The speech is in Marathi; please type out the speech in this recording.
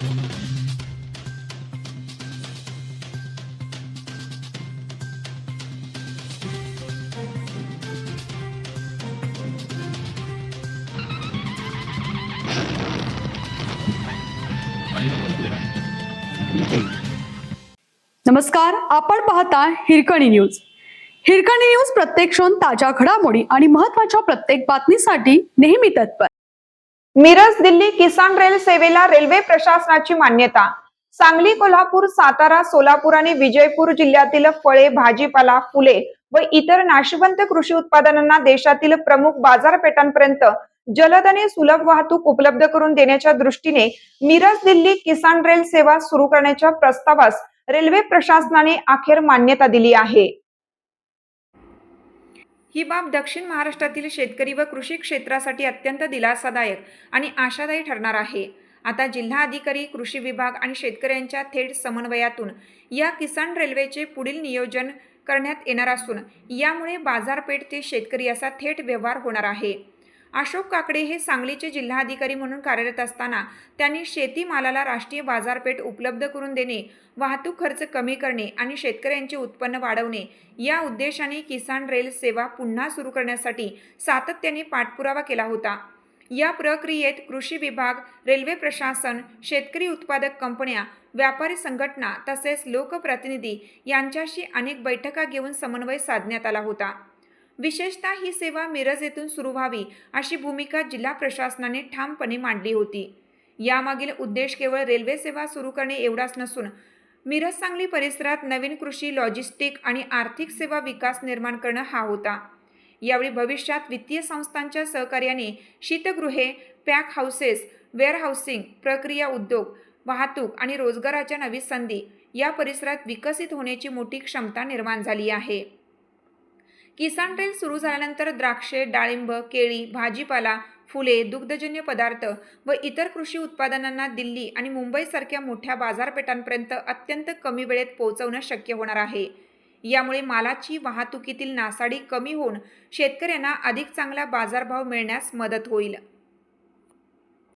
नमस्कार, आपण पाहता हिरकणी न्यूज. हिरकणी न्यूज प्रत्येक क्षण ताज्या घडामोडी आणि महत्त्वाच्या प्रत्येक बातमीसाठी नेहमी तत्पर. मिरज दिल्ली किसान रेल सेवेला रेल्वे प्रशासनाची मान्यता. सांगली, कोल्हापूर, सातारा, सोलापूर आणि विजयपूर जिल्ह्यातील फळे, भाजीपाला, फुले व इतर नाशवंत कृषी उत्पादनांना देशातील प्रमुख बाजारपेठांपर्यंत जलद आणि सुलभ वाहतूक उपलब्ध करून देण्याच्या दृष्टीने मिरज दिल्ली किसान रेल सेवा सुरू करण्याच्या प्रस्तावास रेल्वे प्रशासनाने अखेर मान्यता दिली आहे. ही बाब दक्षिण महाराष्ट्रातील शेतकरी व कृषी क्षेत्रासाठी अत्यंत दिलासादायक आणि आशादायी ठरणार आहे. आता जिल्हा अधिकारी, कृषी विभाग आणि शेतकऱ्यांच्या थेट समन्वयातून या किसान रेल्वेचे पुढील नियोजन करण्यात येणार असून यामुळे बाजारपेठ ते शेतकरी असा थेट व्यवहार होणार आहे. अशोक काकडे हे सांगलीचे जिल्हाधिकारी म्हणून कार्यरत असताना त्यांनी शेतीमालाला राष्ट्रीय बाजारपेठ उपलब्ध करून देणे, वाहतूक खर्च कमी करणे आणि शेतकऱ्यांचे उत्पन्न वाढवणे या उद्देशाने किसान रेल सेवा पुन्हा सुरू करण्यासाठी सातत्याने पाठपुरावा केला होता. या प्रक्रियेत कृषी विभाग, रेल्वे प्रशासन, शेतकरी उत्पादक कंपन्या, व्यापारी संघटना तसेच लोकप्रतिनिधी यांच्याशी अनेक बैठका घेऊन समन्वय साधण्यात आला होता. विशेषतः ही सेवा मिरज येथून सुरू व्हावी अशी भूमिका जिल्हा प्रशासनाने ठामपणे मांडली होती. यामागील उद्देश केवळ रेल्वे सेवा सुरू करणे एवढाच नसून मिरज सांगली परिसरात नवीन कृषी, लॉजिस्टिक आणि आर्थिक सेवा विकास निर्माण करणं हा होता. यावेळी भविष्यात वित्तीय संस्थांच्या सहकार्याने शीतगृहे, पॅक हाऊसेस, वेअरहाऊसिंग, प्रक्रिया उद्योग, वाहतूक आणि रोजगाराच्या नवीन संधी या परिसरात विकसित होण्याची मोठी क्षमता निर्माण झाली आहे. किसान रेल सुरू झाल्यानंतर द्राक्षे, डाळिंब, केळी, भाजीपाला, फुले, दुग्धजन्य पदार्थ व इतर कृषी उत्पादनांना दिल्ली आणि मुंबईसारख्या मोठ्या बाजारपेठांपर्यंत अत्यंत कमी वेळेत पोहोचवणं शक्य होणार आहे. यामुळे मालाची वाहतुकीतील नासाडी कमी होऊन शेतकऱ्यांना अधिक चांगला बाजारभाव मिळण्यास मदत होईल.